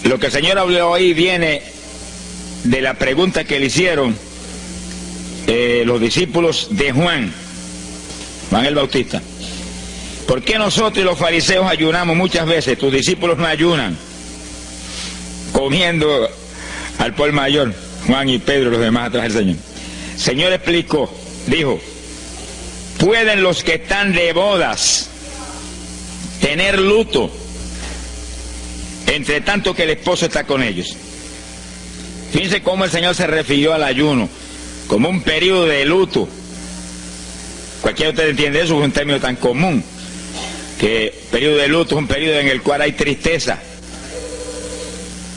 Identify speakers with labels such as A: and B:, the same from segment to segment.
A: Lo que el Señor habló ahí viene de la pregunta que le hicieron los discípulos de Juan el Bautista. ¿Por qué nosotros y los fariseos ayunamos muchas veces? Tus discípulos no ayunan, comiendo al por mayor, Juan y Pedro y los demás atrás del Señor. El Señor explicó, dijo, ¿pueden los que están de bodas tener luto entre tanto que el esposo está con ellos? Fíjense cómo el Señor se refirió al ayuno como un periodo de luto. Cualquiera de ustedes entiende eso, es un término tan común, que periodo de luto es un periodo en el cual hay tristeza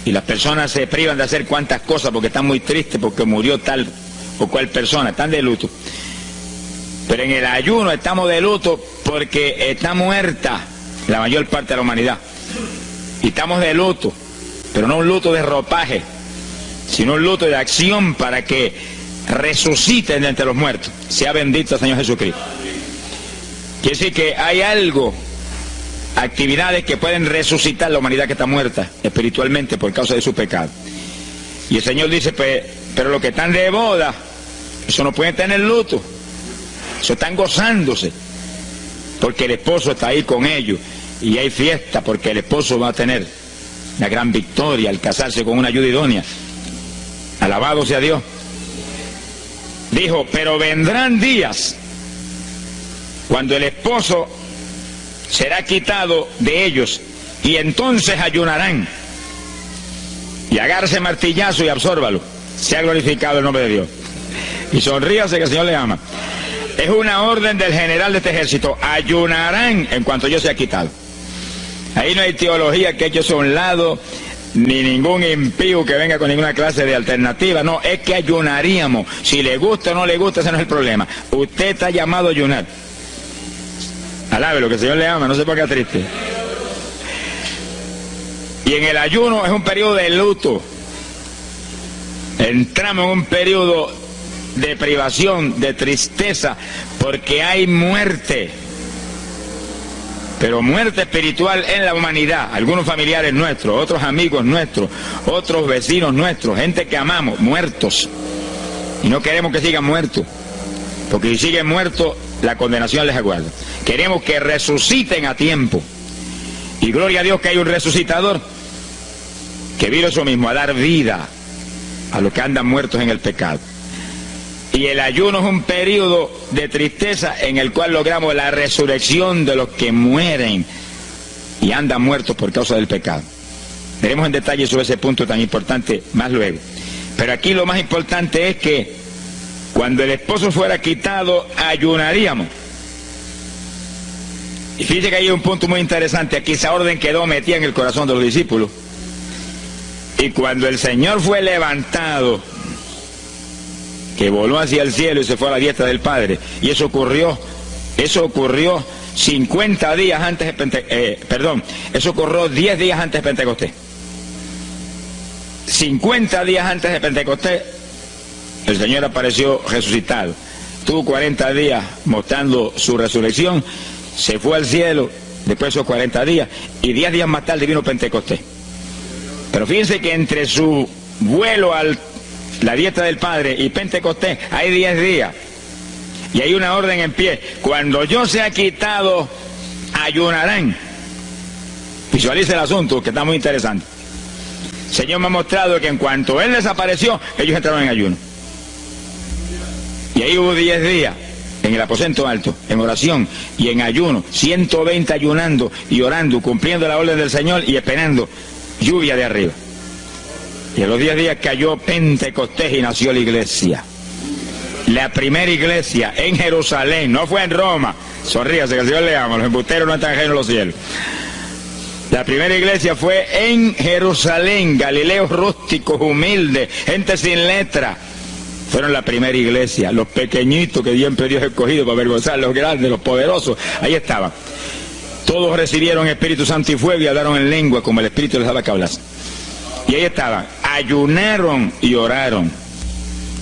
A: y las personas se privan de hacer cuantas cosas porque están muy tristes porque murió tal o cual persona, están de luto. Pero en el ayuno estamos de luto porque está muerta la mayor parte de la humanidad. Y estamos de luto, pero no un luto de ropaje, sino un luto de acción para que resuciten de entre los muertos. Sea bendito el Señor Jesucristo. Quiere decir que hay algo, actividades que pueden resucitar la humanidad que está muerta espiritualmente por causa de su pecado. Y el Señor dice, pero los que están de boda, eso no pueden tener luto, eso están gozándose, porque el esposo está ahí con ellos, y hay fiesta porque el esposo va a tener la gran victoria al casarse con una ayuda idónea. Alabado sea Dios. Dijo, pero vendrán días cuando el esposo será quitado de ellos y entonces ayunarán. Y agárrese martillazo y absórbalo. Sea glorificado el nombre de Dios. Y sonríase que el Señor le ama. Es una orden del general de este ejército. Ayunarán en cuanto yo sea quitado. Ahí no hay teología que eche a un lado, ni ningún impío que venga con ninguna clase de alternativa. No, es que ayunaríamos. Si le gusta o no le gusta, ese no es el problema. Usted está llamado a ayunar. Alabe lo que el Señor le ama, no se ponga triste. Y en el ayuno es un periodo de luto. Entramos en un periodo de privación, de tristeza, porque hay muerte. Pero muerte espiritual en la humanidad. Algunos familiares nuestros, otros amigos nuestros, otros vecinos nuestros, gente que amamos, muertos. Y no queremos que sigan muertos, porque si siguen muertos, la condenación les aguarda. Queremos que resuciten a tiempo. Y gloria a Dios que hay un resucitador que vino eso mismo, a dar vida a los que andan muertos en el pecado. Y el ayuno es un periodo de tristeza en el cual logramos la resurrección de los que mueren y andan muertos por causa del pecado. Veremos en detalle sobre ese punto tan importante más luego. Pero aquí lo más importante es que cuando el esposo fuera quitado, ayunaríamos. Y fíjense que hay un punto muy interesante. Aquí esa orden quedó metida en el corazón de los discípulos. Y cuando el Señor fue levantado, que voló hacia el cielo y se fue a la diestra del Padre, y eso ocurrió 50 días antes de Pentecostés, eso ocurrió 10 días antes de Pentecostés. 50 días antes de Pentecostés, el Señor apareció resucitado. Tuvo 40 días mostrando su resurrección, se fue al cielo después de esos 40 días, y 10 días más tarde vino Pentecostés. Pero fíjense que entre su vuelo a la diestra del Padre y Pentecostés hay 10 días. Y hay una orden en pie. Cuando yo sea quitado, ayunarán. Visualice el asunto, que está muy interesante. El Señor me ha mostrado que en cuanto Él desapareció, ellos entraron en ayuno. Y ahí hubo 10 días en el aposento alto, en oración y en ayuno. 120 ayunando y orando, cumpliendo la orden del Señor y esperando lluvia de arriba. Y a los 10 días cayó Pentecostés y nació la iglesia. La primera iglesia en Jerusalén, no fue en Roma. Sonríase que el Señor le ama, los embusteros no están ajenos a los cielos. La primera iglesia fue en Jerusalén, galileos rústicos, humildes, gente sin letra. Fueron la primera iglesia, los pequeñitos que siempre Dios ha escogido para avergonzar a los grandes, los poderosos, ahí estaban. Todos recibieron Espíritu Santo y fuego y hablaron en lengua como el Espíritu les daba que hablasen. Y ahí estaban, ayunaron y oraron.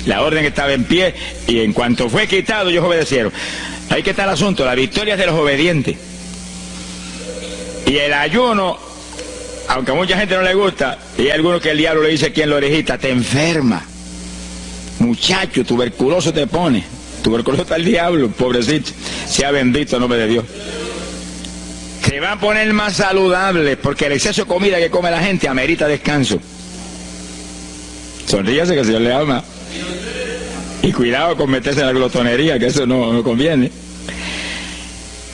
A: La orden estaba en pie y en cuanto fue quitado ellos obedecieron. Ahí que está el asunto, la victoria es de los obedientes. Y el ayuno aunque a mucha gente no le gusta, y hay algunos que el diablo le dice aquí en la orejita, te enferma. Muchacho, tuberculoso te pone. Tuberculoso está el diablo, pobrecito. Sea bendito el nombre de Dios. Se va a poner más saludable, porque el exceso de comida que come la gente amerita descanso. Sonríase que el Señor le ama. Y cuidado con meterse en la glotonería, que eso no conviene.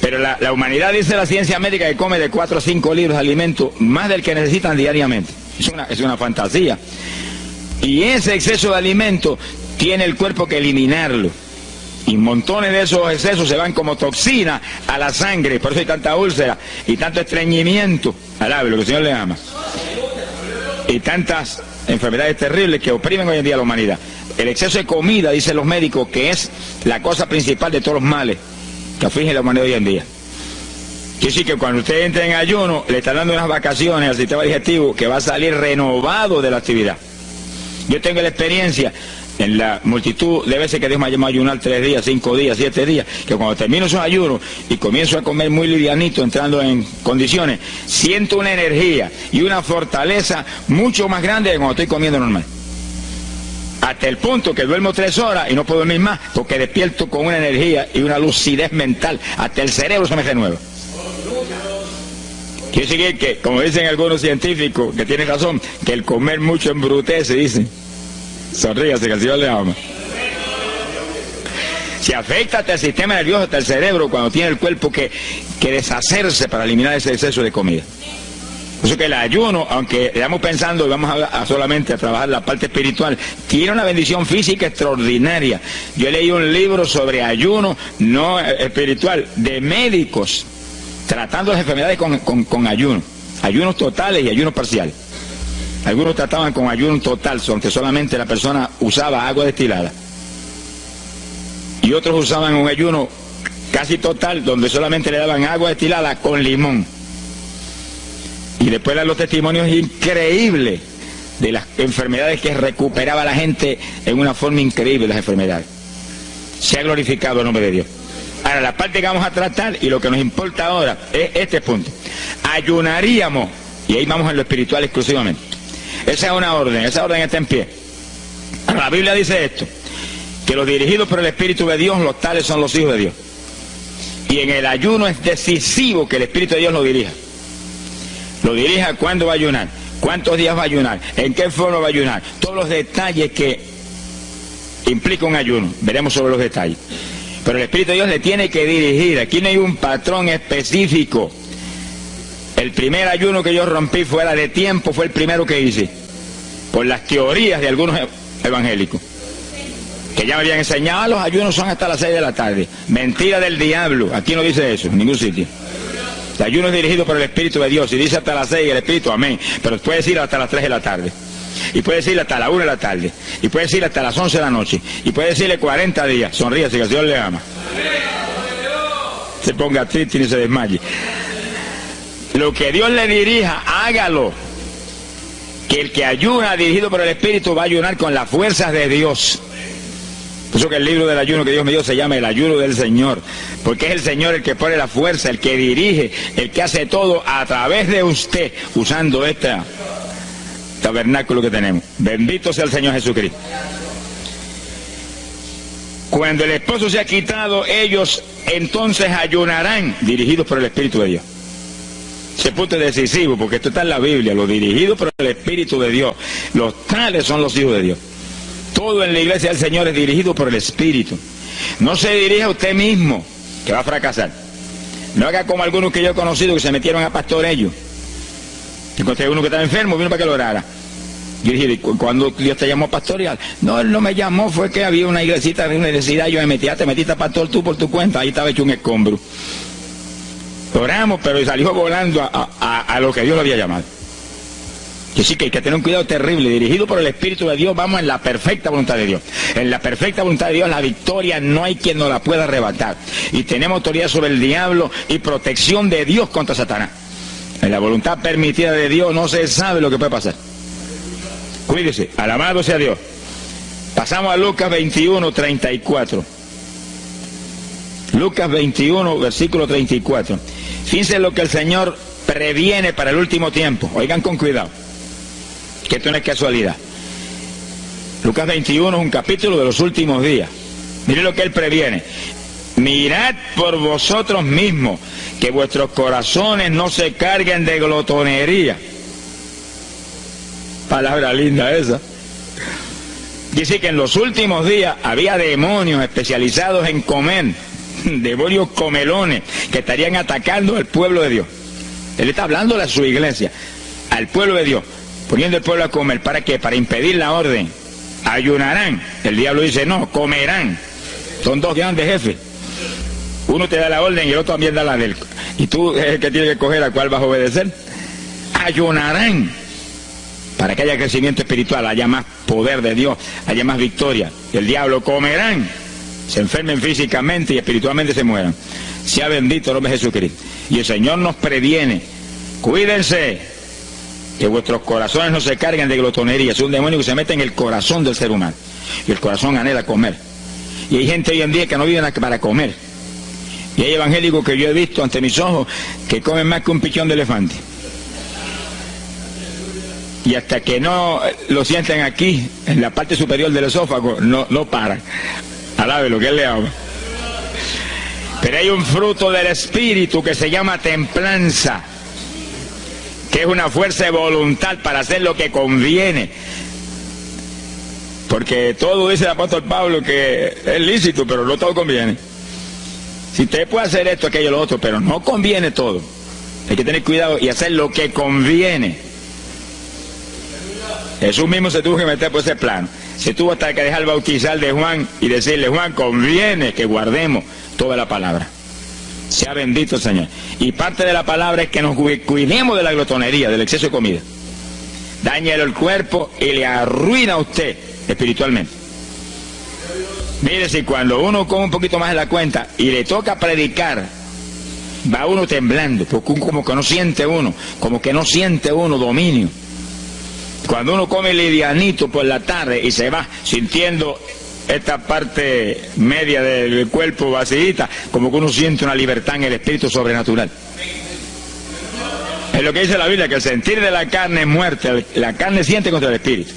A: Pero la humanidad, dice la ciencia médica, que come de 4 a 5 libros de alimento, más del que necesitan diariamente. Es una fantasía. Y ese exceso de alimento tiene el cuerpo que eliminarlo. Y montones de esos excesos se van como toxina a la sangre. Por eso hay tanta úlcera y tanto estreñimiento. Alabe lo que el Señor le ama. Y tantas enfermedades terribles que oprimen hoy en día a la humanidad. El exceso de comida, dicen los médicos, que es la cosa principal de todos los males que afligen la humanidad hoy en día. Quiere decir que cuando usted entra en ayuno, le está dando unas vacaciones al sistema digestivo que va a salir renovado de la actividad. Yo tengo la experiencia en la multitud de veces que Dios me ha llamado a ayunar 3 días, 5 días, 7 días, que cuando termino esos ayunos y comienzo a comer muy livianito, entrando en condiciones, siento una energía y una fortaleza mucho más grande que cuando estoy comiendo normal. Hasta el punto que duermo 3 horas y no puedo dormir más, porque despierto con una energía y una lucidez mental. Hasta el cerebro se me renueva. Quiere decir que, como dicen algunos científicos, que tienen razón, que el comer mucho embrutece, dicen. Sonríase, que el Señor le ama. Se afecta hasta el sistema nervioso, hasta el cerebro, cuando tiene el cuerpo que deshacerse para eliminar ese exceso de comida. Por eso que el ayuno, aunque estamos pensando y vamos solamente a trabajar la parte espiritual, tiene una bendición física extraordinaria. Yo leí un libro sobre ayuno no espiritual, de médicos, tratando las enfermedades con ayuno. Ayunos totales y ayunos parciales. Algunos trataban con ayuno total, aunque solamente la persona usaba agua destilada. Y otros usaban un ayuno casi total, donde solamente le daban agua destilada con limón. Y después dan los testimonios increíbles de las enfermedades que recuperaba la gente en una forma increíble, las enfermedades. Se ha glorificado el nombre de Dios. Ahora, la parte que vamos a tratar y lo que nos importa ahora es este punto. Ayunaríamos, y ahí vamos en lo espiritual exclusivamente. Esa es una orden, esa orden está en pie. La Biblia dice esto, que los dirigidos por el Espíritu de Dios, los tales son los hijos de Dios. Y en el ayuno es decisivo que el Espíritu de Dios lo dirija. Lo dirija cuándo va a ayunar, cuántos días va a ayunar, en qué forma va a ayunar, todos los detalles que implica un ayuno, veremos sobre los detalles. Pero el Espíritu de Dios le tiene que dirigir, aquí no hay un patrón específico. El primer ayuno que yo rompí fuera de tiempo fue el primero que hice, por las teorías de algunos evangélicos, que ya me habían enseñado, los ayunos son hasta las 6 de la tarde. Mentira del diablo, aquí no dice eso, en ningún sitio. El ayuno es dirigido por el Espíritu de Dios, y dice hasta las 6 el Espíritu, amén, pero puede decir hasta las 3 de la tarde, y puede decirle hasta la 1 de la tarde, y puede decirle hasta las 11 de la noche, y puede decirle 40 días, sonríase que el Señor le ama. Se ponga triste y ni se desmaye. Lo que Dios le dirija, hágalo. Que el que ayuna dirigido por el Espíritu va a ayunar con las fuerzas de Dios. Por eso que el libro del ayuno que Dios me dio se llama el ayuno del Señor, porque es el Señor el que pone la fuerza, el que dirige, el que hace todo a través de usted, usando este tabernáculo que tenemos. Bendito sea el Señor Jesucristo. Cuando el esposo se ha quitado, ellos entonces ayunarán, dirigidos por el Espíritu de Dios. Ese punto es decisivo, porque esto está en la Biblia, los dirigidos por el Espíritu de Dios, los tales son los hijos de Dios. Todo en la iglesia del Señor es dirigido por el Espíritu. No se dirija a usted mismo, que va a fracasar. No haga como algunos que yo he conocido que se metieron a pastor ellos. Encontré uno que estaba enfermo, vino para que lo orara. Yo dije, ¿cuándo Dios te llamó a pastorear? No, él no me llamó, fue que había una iglesita de universidad, yo me metí, te metiste a pastor tú por tu cuenta, ahí estaba hecho un escombro. Oramos, pero salió volando a lo que Dios lo había llamado. Que sí que hay que tener un cuidado terrible, dirigido por el Espíritu de Dios, vamos en la perfecta voluntad de Dios. En la perfecta voluntad de Dios la victoria no hay quien nos la pueda arrebatar. Y tenemos autoridad sobre el diablo y protección de Dios contra Satanás. En la voluntad permitida de Dios no se sabe lo que puede pasar. Cuídese, alabado sea Dios. Pasamos a Lucas 21, 34. Lucas 21, versículo 34. Fíjense lo que el Señor previene para el último tiempo. Oigan con cuidado, que esto no es casualidad. Lucas 21 es un capítulo de los últimos días. Miren lo que él previene. Mirad por vosotros mismos, que vuestros corazones no se carguen de glotonería. Palabra linda esa. Dice que en los últimos días había demonios especializados en comer, demonios comelones, que estarían atacando al pueblo de Dios. Él está hablando a su iglesia, al pueblo de Dios, poniendo al pueblo a comer. ¿Para qué? Para impedir la orden. Ayunarán. El diablo dice no, comerán. Son dos grandes jefes. Uno te da la orden y el otro también da la del. Y tú es el que tiene que escoger a cuál vas a obedecer. Ayunarán. Para que haya crecimiento espiritual, haya más poder de Dios, haya más victoria. El diablo comerán. Se enfermen físicamente y espiritualmente se mueran. Sea bendito el nombre de Jesucristo. Y el Señor nos previene. Cuídense, que vuestros corazones no se carguen de glotonería. Es un demonio que se mete en el corazón del ser humano. Y el corazón anhela comer. Y hay gente hoy en día que no vive para comer. Y hay evangélicos que yo he visto ante mis ojos que comen más que un pichón de elefante. Y hasta que no lo sienten aquí, en la parte superior del esófago, no paran. Alabe lo que él le ama. Pero hay un fruto del Espíritu que se llama templanza, que es una fuerza de voluntad para hacer lo que conviene. Porque todo dice el apóstol Pablo que es lícito, pero no todo conviene. Si usted puede hacer esto, aquello, lo otro, pero no conviene todo. Hay que tener cuidado y hacer lo que conviene. Jesús mismo se tuvo que meter por ese plano. Se tuvo hasta que dejar bautizar de Juan y decirle: Juan, conviene que guardemos toda la palabra. Sea bendito el Señor. Y parte de la palabra es que nos cuidemos de la glotonería, del exceso de comida. Dáñelo el cuerpo y le arruina a usted espiritualmente. Mire, si cuando uno come un poquito más de la cuenta y le toca predicar, va uno temblando, porque como que no siente uno dominio. Cuando uno come livianito por la tarde y se va sintiendo esta parte media del cuerpo vacíita, como que uno siente una libertad en el espíritu sobrenatural. Es lo que dice la Biblia, que el sentir de la carne es muerte, la carne siente contra el espíritu.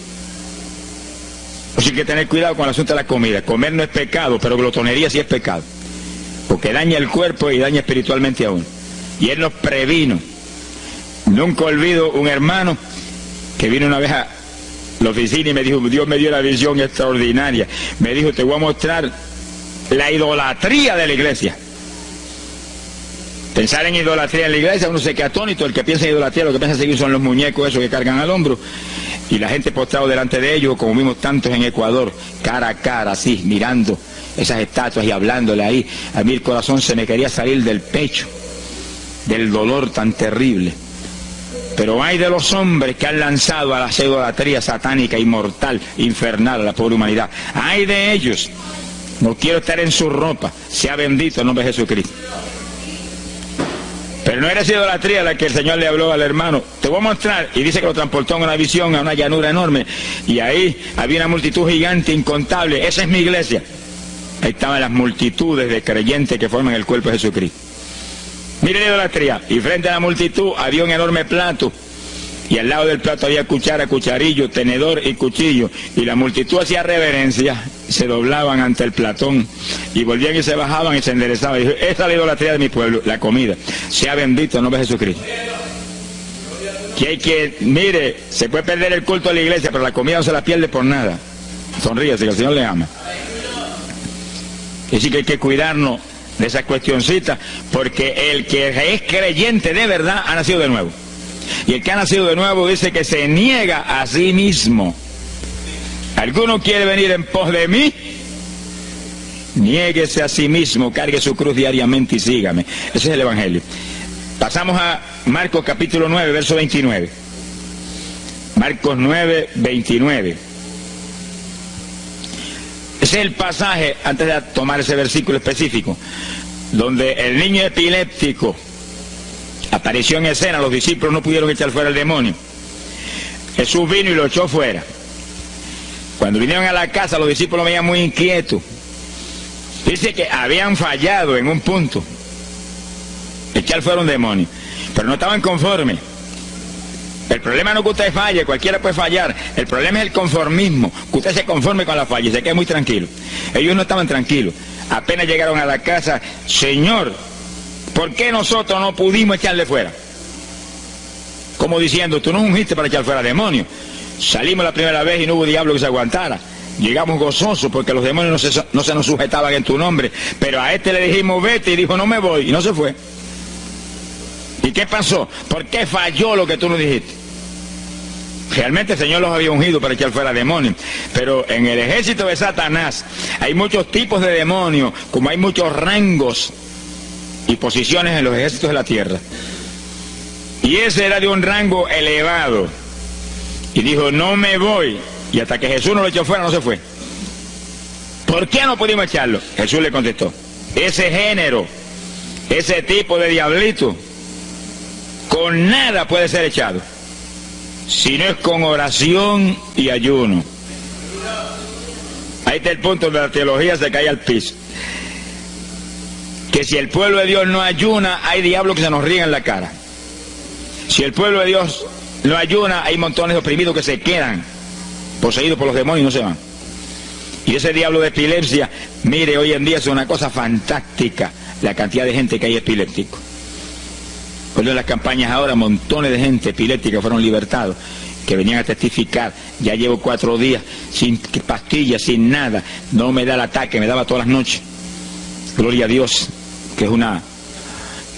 A: Así que tener cuidado con el asunto de la comida. Comer no es pecado, pero glotonería sí es pecado, porque daña el cuerpo y daña espiritualmente a uno. Y él nos previno. Nunca olvido un hermano que vino una vez a la oficina y me dijo: Dios me dio la visión extraordinaria. Me dijo: te voy a mostrar la idolatría de la iglesia. Pensar en idolatría en la iglesia, uno se queda atónito. El que piensa en idolatría, lo que piensa seguir son los muñecos esos que cargan al hombro, y la gente postrado delante de ellos, como vimos tantos en Ecuador, cara a cara, así, mirando esas estatuas y hablándole ahí. A mí el corazón se me quería salir del pecho, del dolor tan terrible. Pero hay de los hombres que han lanzado a la idolatría satánica, inmortal, infernal a la pobre humanidad. Hay de ellos. No quiero estar en su ropa. Sea bendito el nombre de Jesucristo. Pero no era esa idolatría la que el Señor le habló al hermano. Te voy a mostrar. Y dice que lo transportó en una visión a una llanura enorme. Y ahí había una multitud gigante, incontable. Esa es mi iglesia. Ahí estaban las multitudes de creyentes que forman el cuerpo de Jesucristo. Mire la idolatría. Y frente a la multitud había un enorme plato. Y al lado del plato había cuchara, cucharillo, tenedor y cuchillo. Y la multitud hacía reverencia. Se doblaban ante el platón. Y volvían y se bajaban y se enderezaban. Y dijo: esta es la idolatría de mi pueblo, la comida. Sea bendito el nombre de Jesucristo. Que hay que, mire, se puede perder el culto de la iglesia, pero la comida no se la pierde por nada. Sonríase, que el Señor le ama. Y sí que hay que cuidarnos de esas cuestioncitas, porque el que es creyente de verdad ha nacido de nuevo. Y el que ha nacido de nuevo dice que se niega a sí mismo. ¿Alguno quiere venir en pos de mí? Niéguese a sí mismo, cargue su cruz diariamente y sígame. Ese es el Evangelio. Pasamos a Marcos capítulo 9, verso 29. Marcos 9, 29. Ese es el pasaje, antes de tomar ese versículo específico, donde el niño epiléptico apareció en escena. Los discípulos no pudieron echar fuera el demonio. Jesús vino y lo echó fuera. Cuando vinieron a la casa, los discípulos veían muy inquietos. Dice que habían fallado en un punto, echar fuera un demonio. pero no estaban conformes. El problema no es que usted falle, cualquiera puede fallar. El problema es el conformismo, que usted se conforme con la falla y se quede muy tranquilo. Ellos no estaban tranquilos. Apenas llegaron a la casa, Señor, ¿por qué nosotros no pudimos echarle fuera? Como diciendo, tú no ungiste para echar fuera demonios. Salimos la primera vez y no hubo diablo que se aguantara. Llegamos gozosos porque los demonios no se nos sujetaban en tu nombre. Pero a este le dijimos, vete, y dijo, no me voy, y no se fue. ¿Y qué pasó? ¿Por qué falló lo que tú nos dijiste? Realmente el Señor los había ungido para echar fuera demonios. Pero en el ejército de Satanás hay muchos tipos de demonios, como hay muchos rangos y posiciones en los ejércitos de la tierra. Y ese era de un rango elevado. Y dijo, no me voy. Y hasta que Jesús no lo echó fuera, no se fue. ¿Por qué no pudimos echarlo? Jesús le contestó, ese género, ese tipo de diablito, con nada puede ser echado, si no es con oración y ayuno. Ahí está el punto donde la teología se cae al piso. Que si el pueblo de Dios no ayuna, hay diablos que se nos ríen en la cara. Si el pueblo de Dios no ayuna, hay montones de oprimidos que se quedan poseídos por los demonios y no se van. Y ese diablo de epilepsia, mire, hoy en día es una cosa fantástica la cantidad de gente que hay epiléptico. Cuando en las campañas ahora, montones de gente epiléptica fueron libertados, que venían a testificar, ya llevo 4 días sin pastillas, sin nada, no me da el ataque, me daba todas las noches. Gloria a Dios, que es una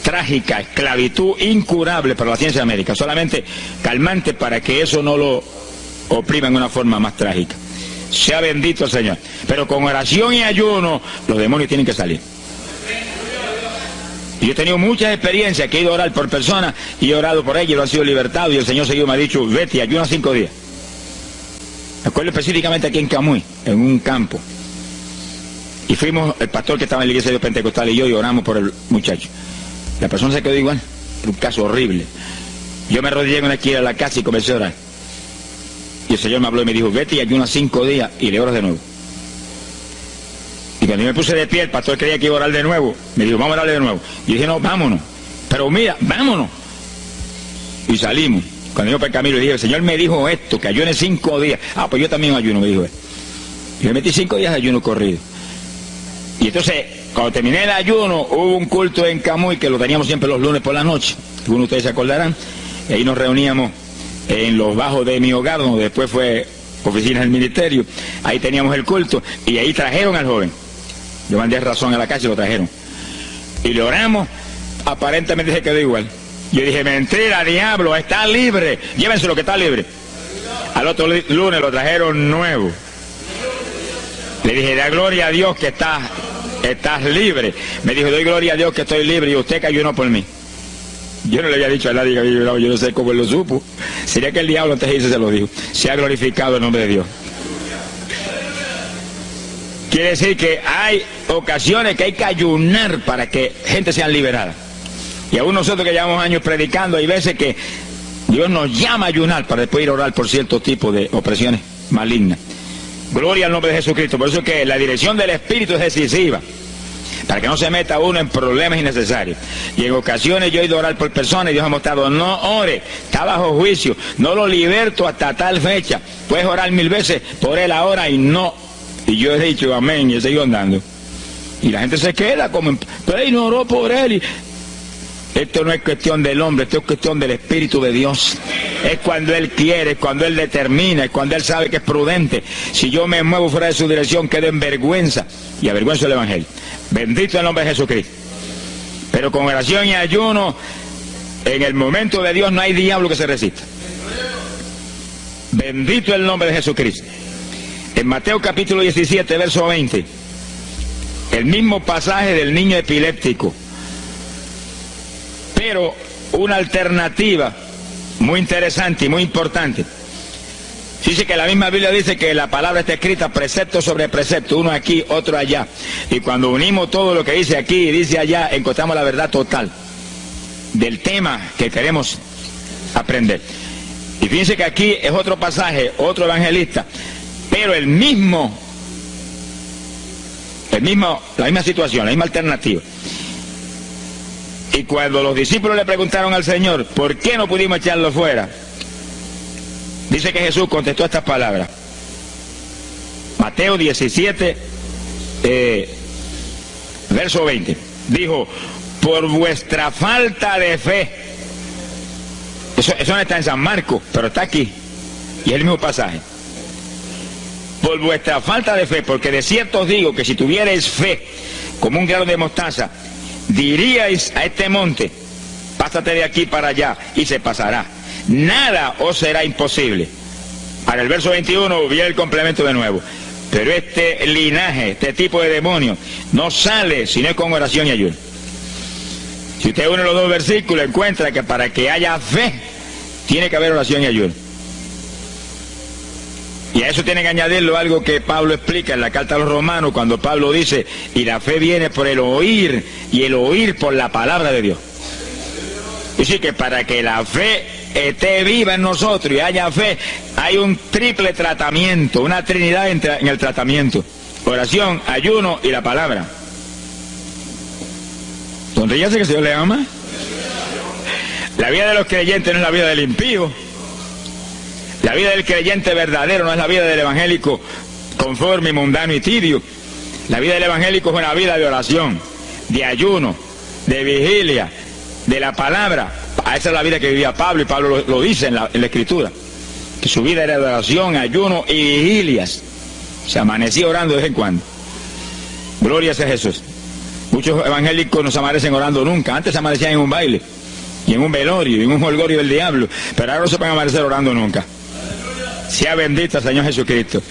A: trágica esclavitud incurable para la ciencia médica, solamente calmante para que eso no lo oprima en una forma más trágica. Sea bendito el Señor. Pero con oración y ayuno, los demonios tienen que salir. Y yo he tenido muchas experiencias que he ido a orar por personas y he orado por ellos y lo han sido libertados, y el Señor seguido me ha dicho, vete, ayuna 5 días. Me acuerdo específicamente aquí en Camuy, en un campo. Y fuimos, el pastor que estaba en la iglesia de Pentecostal y yo, y oramos por el muchacho. La persona se quedó igual, era un caso horrible. Yo me arrodillé en una esquina de la casa y comencé a orar. Y el Señor me habló y me dijo, vete y ayuna 5 días y le oras de nuevo. Y cuando yo me puse de pie, el pastor creía que iba a orar de nuevo. Me dijo, vamos a orarle de nuevo. Y yo dije, no, vámonos. Pero mira, vámonos. Y salimos. Cuando yo por el camino le dije, el Señor me dijo esto, que ayune 5 días. Ah, pues yo también ayuno, me dijo él. Y me metí 5 días de ayuno corrido. Y entonces, cuando terminé el ayuno, hubo un culto en Camuy, que lo teníamos siempre los lunes por la noche. Algunos de ustedes se acordarán. Y ahí nos reuníamos en los bajos de mi hogar, donde después fue oficina del ministerio. Ahí teníamos el culto y ahí trajeron al joven. Yo mandé razón a la casa y lo trajeron. Y le oramos, aparentemente se quedó igual. Yo dije, mentira, diablo, está libre. Llévenselo que está libre. Al otro lunes lo trajeron nuevo. Le dije, da gloria a Dios que estás libre. Me dijo, doy gloria a Dios que estoy libre y usted que ayunó por mí. Yo no le había dicho a nadie que había ayunado, yo no sé cómo él lo supo. Sería que el diablo antes de irse se lo dijo. Se ha glorificado el nombre de Dios. Quiere decir que hay ocasiones que hay que ayunar para que gente sea liberada. Y aún nosotros que llevamos años predicando, hay veces que Dios nos llama a ayunar para después ir a orar por ciertos tipos de opresiones malignas. Gloria al nombre de Jesucristo. Por eso es que la dirección del Espíritu es decisiva, para que no se meta uno en problemas innecesarios. Y en ocasiones yo he ido a orar por personas y Dios ha mostrado, no ore, está bajo juicio, no lo liberto hasta tal fecha. Puedes orar 1000 veces por él ahora y no. Y yo he dicho amén y he seguido andando. Y la gente se queda como, pero él no oró por él. Y esto no es cuestión del hombre, esto es cuestión del Espíritu de Dios. Es cuando Él quiere, es cuando Él determina, es cuando Él sabe que es prudente. Si yo me muevo fuera de su dirección, quedo en vergüenza y avergüenzo el Evangelio. Bendito el nombre de Jesucristo. Pero con oración y ayuno, en el momento de Dios no hay diablo que se resista. Bendito el nombre de Jesucristo. En Mateo capítulo 17, verso 20, el mismo pasaje del niño epiléptico, pero una alternativa muy interesante y muy importante. Dice que la misma Biblia dice que la palabra está escrita precepto sobre precepto, uno aquí, otro allá. Y cuando unimos todo lo que dice aquí y dice allá, encontramos la verdad total del tema que queremos aprender. Y fíjense que aquí es otro pasaje, otro evangelista, pero la misma situación, la misma alternativa. Y cuando los discípulos le preguntaron al Señor, ¿por qué no pudimos echarlo fuera? Dice que Jesús contestó estas palabras. Mateo 17, verso 20. Dijo, por vuestra falta de fe. Eso no está en San Marcos, pero está aquí. Y es el mismo pasaje. Por vuestra falta de fe, porque de cierto os digo que si tuvierais fe como un grano de mostaza, diríais a este monte, pásate de aquí para allá, y se pasará. Nada os será imposible. Para el verso 21 viene el complemento de nuevo. Pero este linaje, este tipo de demonio, no sale si no es con oración y ayuno. Si usted une los dos versículos, encuentra que para que haya fe, tiene que haber oración y ayuno. Y a eso tiene que añadirlo algo que Pablo explica en la carta a los Romanos, cuando Pablo dice, y la fe viene por el oír, y el oír por la palabra de Dios. Y sí que para que la fe esté viva en nosotros y haya fe, hay un triple tratamiento, una trinidad en el tratamiento: oración, ayuno y la palabra. Sonríase que el Señor le ama. La vida de los creyentes no es la vida del impío. La vida del creyente verdadero no es la vida del evangélico conforme, mundano y tibio. La vida del evangélico es una vida de oración, de ayuno, de vigilia, de la palabra. Esa es la vida que vivía Pablo, y Pablo lo dice en la Escritura, que su vida era de oración, ayuno y vigilias. Se amanecía orando de vez en cuando. Gloria sea Jesús. Muchos evangélicos no se amanecen orando nunca. Antes se amanecían en un baile, y en un velorio, y en un holgorio del diablo, pero ahora no se pueden amanecer orando nunca. Sea bendito el Señor Jesucristo.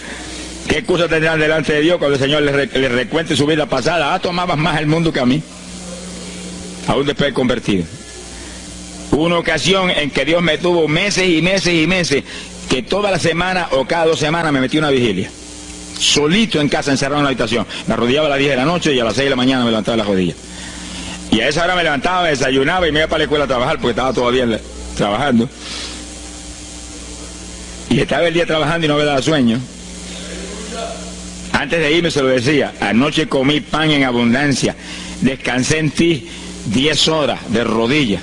A: ¿Qué excusa tendrán delante de Dios cuando el Señor les recuente su vida pasada? Ah, tomabas más el mundo que a mí, aún después de convertido. Hubo una ocasión en que Dios me tuvo meses y meses y meses, que toda la semana o cada 2 semanas me metí una vigilia, solito en casa, encerrado en la habitación. Me arrodillaba a las 10 de la noche y a las 6 de la mañana me levantaba las rodillas. Y a esa hora me levantaba, me desayunaba y me iba para la escuela a trabajar, porque estaba todavía trabajando. Y estaba el día trabajando y no me daba sueño. Antes de irme se lo decía: anoche comí pan en abundancia, descansé en ti 10 horas de rodillas,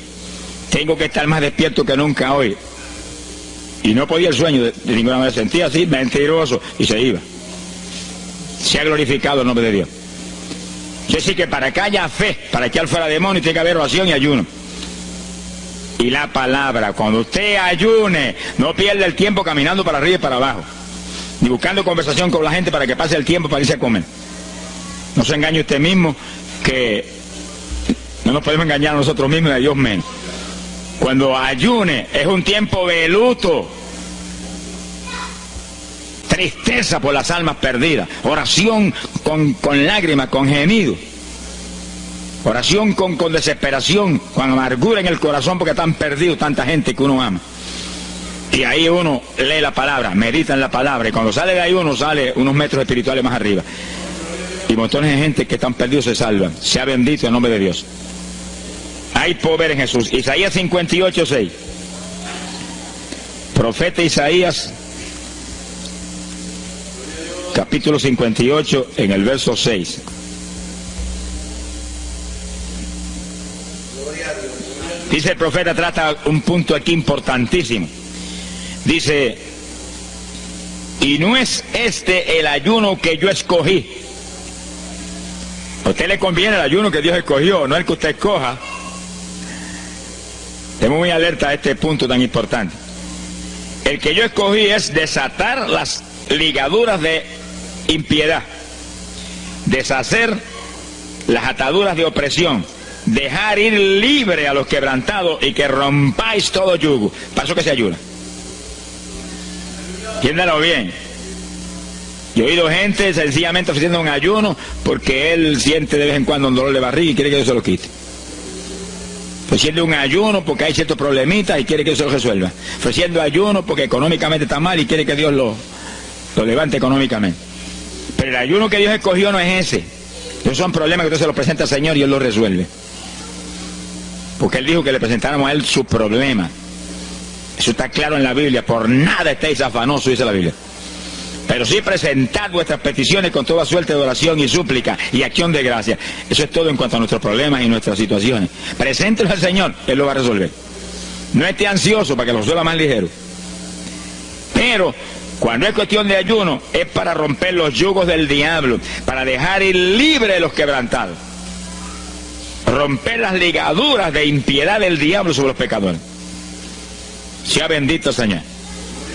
A: tengo que estar más despierto que nunca hoy. Y no podía el sueño de ninguna manera, sentía así, mentiroso, y se iba. Se ha glorificado el nombre de Dios. Es decir, que para que haya fe, para echar fuera demonios, tiene que haber oración y ayuno. Y la palabra, cuando usted ayune, no pierda el tiempo caminando para arriba y para abajo, ni buscando conversación con la gente para que pase el tiempo para irse a comer. No se engañe usted mismo, que no nos podemos engañar a nosotros mismos y a Dios menos. Cuando ayune es un tiempo de luto, tristeza por las almas perdidas, oración con lágrimas, con gemidos, oración con desesperación, con amargura en el corazón porque están perdidos tanta gente que uno ama. Y ahí uno lee la palabra, medita en la palabra, y cuando sale de ahí uno sale unos metros espirituales más arriba. Y montones de gente que están perdidos se salvan. Sea bendito el nombre de Dios. Hay poder en Jesús. Isaías 58:6. Profeta Isaías, capítulo 58, en el verso 6. Dice el profeta, trata un punto aquí importantísimo. Dice: y no es este el ayuno que yo escogí. A usted le conviene el ayuno que Dios escogió, no el que usted escoja. Estemos muy alerta a este punto tan importante. El que yo escogí es desatar las ligaduras de impiedad, deshacer las ataduras de opresión, dejar ir libre a los quebrantados y que rompáis todo yugo. Para eso que se ayuda. Entiéndalo bien. Yo he oído gente sencillamente ofreciendo un ayuno porque él siente de vez en cuando un dolor de barriga y quiere que Dios se lo quite. Ofreciendo un ayuno porque hay ciertos problemitas y quiere que Dios se lo resuelva. Ofreciendo ayuno porque económicamente está mal y quiere que Dios lo levante económicamente. Pero el ayuno que Dios escogió no es ese. Esos son problemas que usted se los presenta al Señor y Él los resuelve. Porque Él dijo que le presentáramos a Él sus problemas. Eso está claro en la Biblia. Por nada estéis afanosos, dice la Biblia. Pero sí presentad vuestras peticiones con toda suerte de oración y súplica y acción de gracia. Eso es todo en cuanto a nuestros problemas y nuestras situaciones. Preséntelos al Señor, Él lo va a resolver. No esté ansioso para que lo resuelva más ligero. Pero cuando es cuestión de ayuno, es para romper los yugos del diablo, para dejar ir libre a los quebrantados. Romper las ligaduras de impiedad del diablo sobre los pecadores. Sea bendito el Señor.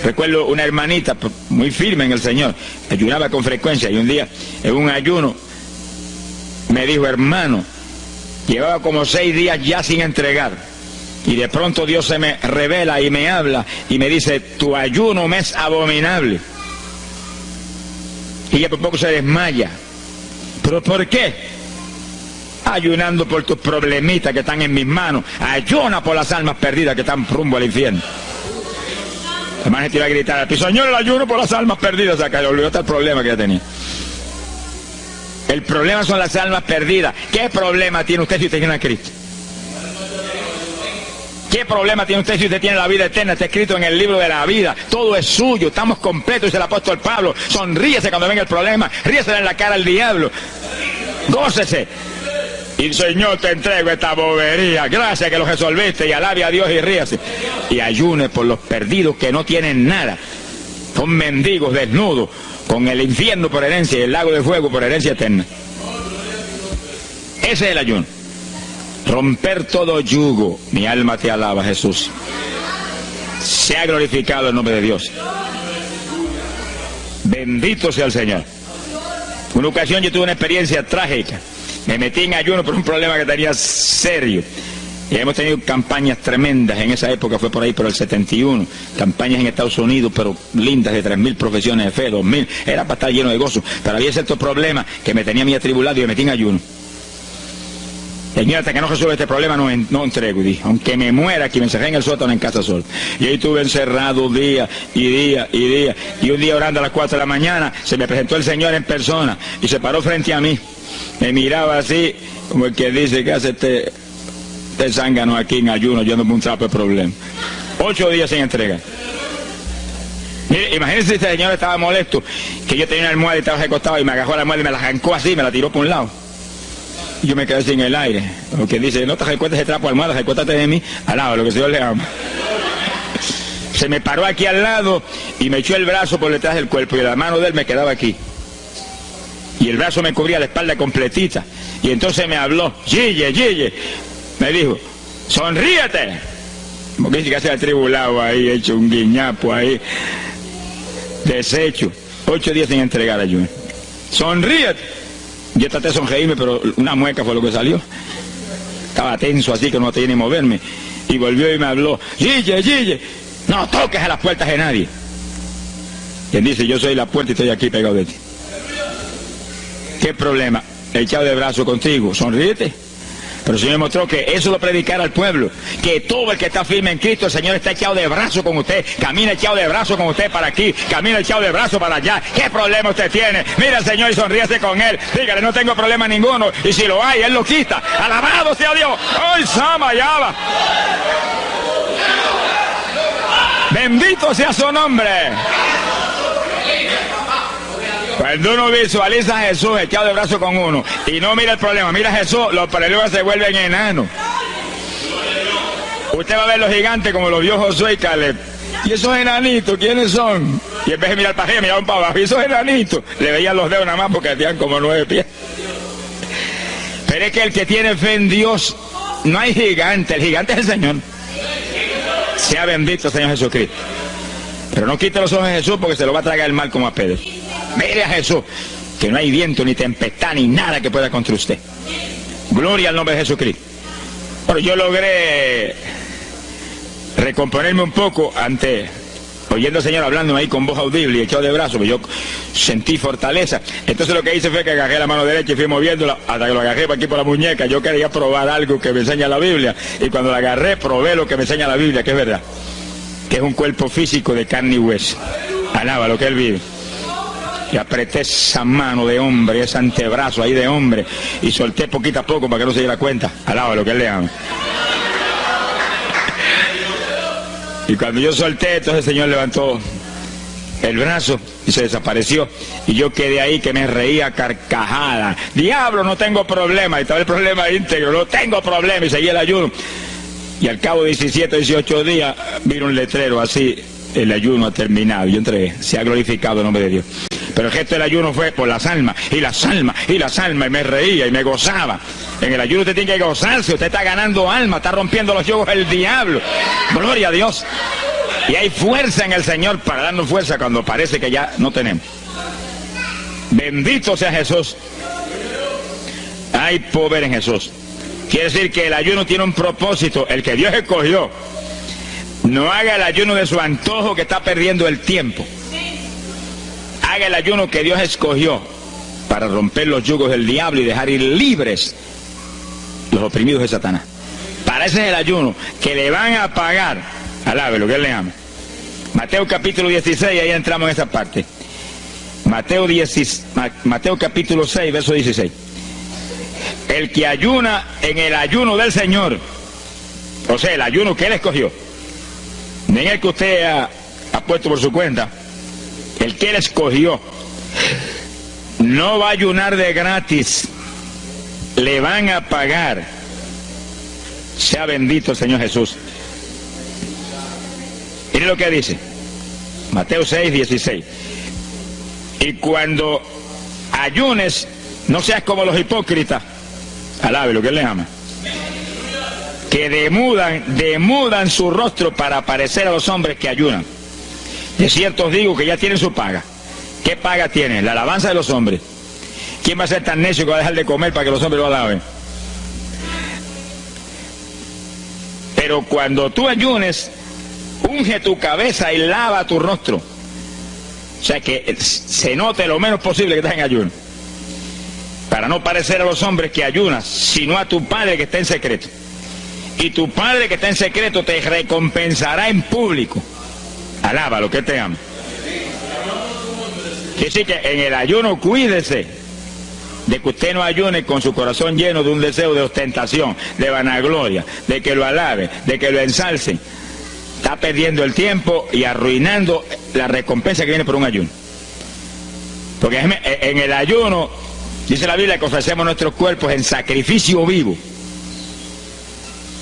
A: Recuerdo una hermanita muy firme en el Señor, ayunaba con frecuencia, y un día en un ayuno me dijo: hermano, llevaba como 6 días ya sin entregar, y de pronto Dios se me revela y me habla y me dice: tu ayuno me es abominable. Y ella por poco se desmaya. ¿Pero por qué? Ayunando por tus problemitas que están en mis manos. Ayuna por las almas perdidas que están rumbo al infierno. Además gente iba a gritar al piso: Señor, el ayuno por las almas perdidas. Acá le olvidó hasta el problema que ya tenía. El problema son las almas perdidas. ¿Qué problema tiene usted si usted tiene a Cristo? ¿Qué problema tiene usted si usted tiene la vida eterna? Está escrito en el libro de la vida. Todo es suyo, estamos completos, dice el apóstol Pablo. Sonríese cuando venga el problema, ríese en la cara al diablo. Gócese. Y Señor, te entrego esta bobería. Gracias que lo resolviste, y alabe a Dios y ríase. Y ayune por los perdidos que no tienen nada. Son mendigos desnudos, con el infierno por herencia y el lago de fuego por herencia eterna. Ese es el ayuno. Romper todo yugo. Mi alma te alaba, Jesús. Sea glorificado el nombre de Dios. Bendito sea el Señor. Una ocasión yo tuve una experiencia trágica. Me metí en ayuno por un problema que tenía serio. Y hemos tenido campañas tremendas. En esa época fue por ahí, por el 71. Campañas en Estados Unidos, pero lindas, de 3.000 profesiones de fe, 2.000. Era para estar lleno de gozo. Pero había ciertos problemas que me tenía a mí atribulado y me metí en ayuno. Señor, hasta que no resuelva este problema no entrego. Y dije: aunque me muera aquí, me encerré en el sótano en casa solo. Y ahí estuve encerrado día y día y día. Y un día orando a las 4 de la mañana, se me presentó el Señor en persona y se paró frente a mí. Me miraba así, como el que dice: ¿qué hace este zángano aquí en ayuno? Yo no me un trapo de problema. 8 días sin entrega. Mire, imagínense si este señor estaba molesto, que yo tenía una almohada y estaba recostado y me agarró la almohada y me la arrancó así, me la tiró por un lado. Y yo me quedé sin el aire. Como quien dice: no te recuestes de trapo de almohada, recuéstate de mí, al lado, lo que el Señor le ama. Se me paró aquí al lado y me echó el brazo por detrás del cuerpo, y la mano de él me quedaba aquí. Y el brazo me cubría la espalda completita. Y entonces me habló: Gille, Gille. Me dijo: sonríete. Como que dice que se ha atribulado ahí, hecho un guiñapo ahí. Deshecho. 8 días sin entregar ayuno. Sonríete. Yo traté de sonreírme, pero una mueca fue lo que salió. Estaba tenso así que no tenía ni moverme. Y volvió y me habló: Gille, Gille, no toques a las puertas de nadie. Quien dice: yo soy la puerta y estoy aquí pegado de ti. ¿Qué problema? Echado de brazo contigo, sonríete. Pero el Señor me mostró que eso lo predicara al pueblo, que todo el que está firme en Cristo, el Señor está echado de brazo con usted, camina echado de brazo con usted para aquí, camina echado de brazo para allá. ¿Qué problema usted tiene? Mira al Señor y sonríese con Él, dígale: no tengo problema ninguno, y si lo hay, Él lo quita. Alabado sea Dios. ¡Ay, Sama, Yaba! Bendito sea su nombre. Cuando uno visualiza a Jesús echado de brazo con uno y no mira el problema, mira a Jesús, los problemas se vuelven enanos. Usted va a ver los gigantes como los vio Josué y Caleb. ¿Y esos enanitos quiénes son? Y en vez de mirar para arriba, miraban para abajo. ¿Y esos enanitos? Le veían los dedos nada más porque tenían como 9 pies. Pero es que el que tiene fe en Dios, no hay gigante, el gigante es el Señor. Sea bendito Señor Jesucristo. Pero no quite los ojos de Jesús porque se lo va a tragar el mal como a Pedro. Mire a Jesús, que no hay viento, ni tempestad, ni nada que pueda contra usted. Gloria al nombre de Jesucristo. Pero yo logré recomponerme un poco oyendo al Señor hablándome ahí con voz audible y echado de brazos, yo sentí fortaleza. Entonces lo que hice fue que agarré la mano derecha y fui moviéndola hasta que lo agarré por aquí por la muñeca. Yo quería probar algo que me enseña la Biblia, y cuando la agarré probé lo que me enseña la Biblia, que es verdad, que es un cuerpo físico de carne y hueso. Alaba lo que Él vive. Y apreté esa mano de hombre, ese antebrazo ahí de hombre, y solté poquito a poco para que no se diera cuenta. Alaba lo que Él le ama. Y cuando yo solté, entonces el Señor levantó el brazo y se desapareció. Y yo quedé ahí que me reía carcajada. Diablo, no tengo problema. Y estaba el problema íntegro, no tengo problema. Y seguí el ayuno. Y al cabo de 17, 18 días, vino un letrero así, el ayuno ha terminado. Yo entregué, se ha glorificado el nombre de Dios. Pero el gesto del ayuno fue por las almas, y las almas, y las almas, y me reía y me gozaba. En el ayuno usted tiene que gozarse, usted está ganando alma, está rompiendo los yugos del diablo. Gloria a Dios. Y hay fuerza en el Señor para darnos fuerza cuando parece que ya no tenemos. Bendito sea Jesús. Hay poder en Jesús. Quiere decir que el ayuno tiene un propósito, el que Dios escogió. No haga el ayuno de su antojo que está perdiendo el tiempo. Haga el ayuno que Dios escogió para romper los yugos del diablo y dejar ir libres los oprimidos de Satanás. Para ese es el ayuno que le van a pagar. Alábelo, que él le ama. Mateo capítulo 16, ahí entramos en esa parte. Mateo capítulo 6, verso 16. El que ayuna en el ayuno del Señor, o sea, el ayuno que Él escogió, no en el que usted ha puesto por su cuenta, el que Él escogió, no va a ayunar de gratis, le van a pagar. Sea bendito el Señor Jesús. Mire lo que dice, Mateo 6, 16. Y cuando ayunes, no seas como los hipócritas, alabe lo que Él le ama, que demudan su rostro para parecer a los hombres que ayunan. De cierto os digo que ya tienen su paga. ¿Qué paga tienen? La alabanza de los hombres. ¿Quién va a ser tan necio que va a dejar de comer para que los hombres lo alaben? Pero cuando tú ayunes, unge tu cabeza y lava tu rostro. O sea, que se note lo menos posible que estás en ayuno, para no parecer a los hombres que ayunas, sino a tu Padre que está en secreto. Y tu Padre que está en secreto te recompensará en público. Alábalo, que te ama. Quiere decir que en el ayuno cuídese de que usted no ayune con su corazón lleno de un deseo de ostentación, de vanagloria, de que lo alabe, de que lo ensalce. Está perdiendo el tiempo y arruinando la recompensa que viene por un ayuno. Porque en el ayuno, dice la Biblia, que ofrecemos nuestros cuerpos en sacrificio vivo.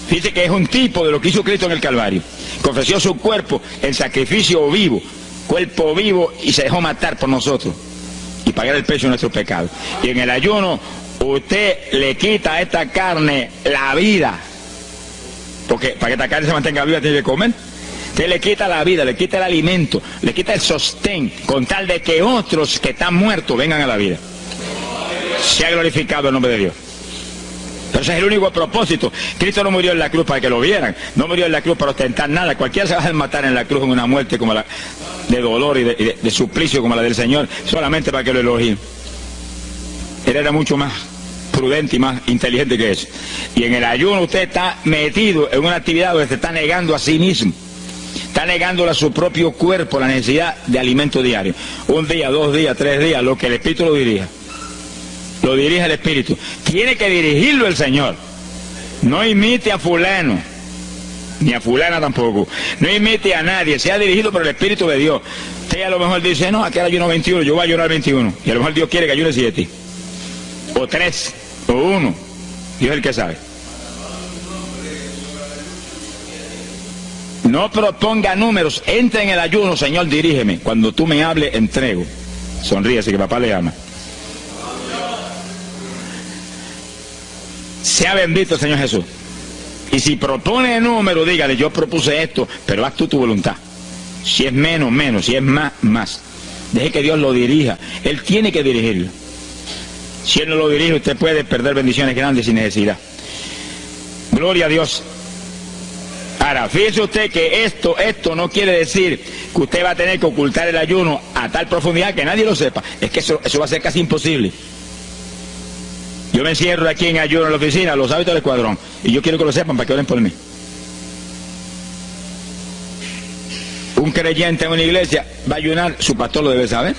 A: Fíjese que es un tipo de lo que hizo Cristo en el Calvario, que ofreció su cuerpo en sacrificio vivo, cuerpo vivo, y se dejó matar por nosotros y pagar el precio de nuestros pecados. Y en el ayuno usted le quita a esta carne la vida, porque para que esta carne se mantenga viva tiene que comer. Usted le quita la vida, le quita el alimento, le quita el sostén, con tal de que otros que están muertos vengan a la vida. Se ha glorificado el nombre de Dios. Pero ese es el único propósito. Cristo no murió en la cruz para que lo vieran, no murió en la cruz para ostentar nada. Cualquiera se va a matar en la cruz en una muerte como la de dolor y de suplicio como la del Señor, solamente para que lo elogien. Él era mucho más prudente y más inteligente que eso. Y en el ayuno usted está metido en una actividad donde se está negando a sí mismo, está negándole a su propio cuerpo la necesidad de alimento diario. Un día, 2 días, 3 días, lo que el Espíritu lo dirija. Lo dirige el Espíritu. Tiene que dirigirlo el Señor. No imite a fulano, ni a fulana tampoco. No imite a nadie, sea dirigido por el Espíritu de Dios. Usted a lo mejor dice, no, aquí ayuno 21, yo voy a ayunar 21. Y a lo mejor Dios quiere que ayune 7. O 3, o 1. Dios es el que sabe. No proponga números, entre en el ayuno, Señor, dirígeme. Cuando tú me hables, entrego. Sonríese que papá le ama. Sea bendito el Señor Jesús. Y si propone número, dígale, yo propuse esto, pero haz tú tu voluntad. Si es menos, menos, si es más, más. Deje que Dios lo dirija. Él tiene que dirigirlo. Si Él no lo dirige, usted puede perder bendiciones grandes sin necesidad. Gloria a Dios. Ahora, fíjese usted que esto no quiere decir que usted va a tener que ocultar el ayuno a tal profundidad que nadie lo sepa. Es que eso va a ser casi imposible. Yo me encierro aquí en ayuno en la oficina, los hábitos del escuadrón, y yo quiero que lo sepan para que oren por mí. Un creyente en una iglesia va a ayunar, su pastor lo debe saber,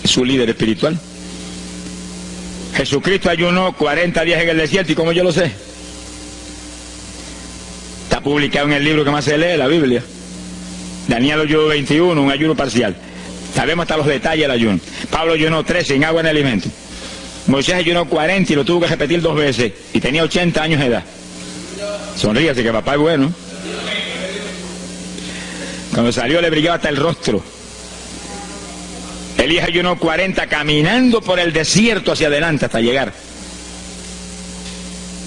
A: es su líder espiritual. Jesucristo ayunó 40 días en el desierto, ¿y cómo yo lo sé? Está publicado en el libro que más se lee, la Biblia. Daniel ayunó 21, un ayuno parcial. Sabemos hasta los detalles del ayuno. Pablo ayunó 3 sin agua ni alimento. Moisés ayunó 40 y lo tuvo que repetir 2 veces. Y tenía 80 años de edad. Sonríase que papá es bueno. Cuando salió le brillaba hasta el rostro. Elías ayunó 40 caminando por el desierto hacia adelante hasta llegar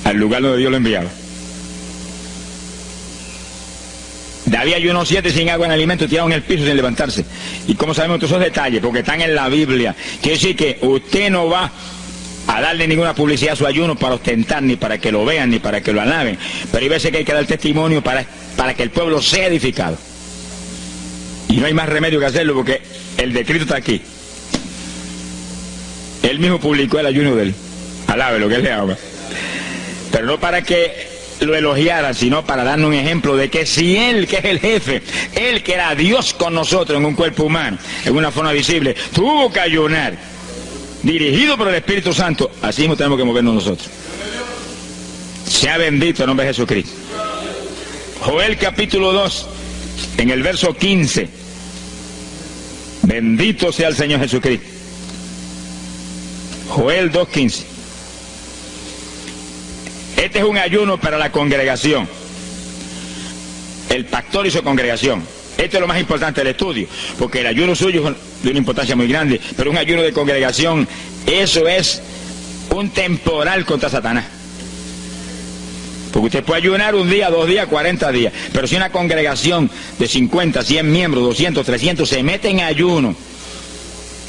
A: al lugar donde Dios lo enviaba. David ayunó 7 sin agua ni alimento, tirado en el piso sin levantarse. ¿Y cómo sabemos todos esos detalles? Porque están en la Biblia. Quiere decir que usted no va a darle ninguna publicidad a su ayuno para ostentar, ni para que lo vean, ni para que lo alaben. Pero hay veces que hay que dar testimonio para que el pueblo sea edificado. Y no hay más remedio que hacerlo porque el decreto está aquí. Él mismo publicó el ayuno de él. Alabe lo que él le ama. Pero no para que lo elogiaran, sino para darnos un ejemplo de que si él, que es el jefe, él que era Dios con nosotros en un cuerpo humano, en una forma visible, tuvo que ayunar, dirigido por el Espíritu Santo, así mismo tenemos que movernos nosotros. Sea bendito el nombre de Jesucristo. Joel capítulo 2, en el verso 15. Bendito sea el Señor Jesucristo. Joel 2:15. Este es un ayuno para la congregación. El pastor y su congregación. Esto es lo más importante del estudio, porque el ayuno suyo es de una importancia muy grande, pero un ayuno de congregación, eso es un temporal contra Satanás. Porque usted puede ayunar un día, 2 días, 40 días, pero si una congregación de 50, 100 miembros, 200, 300 se mete en ayuno,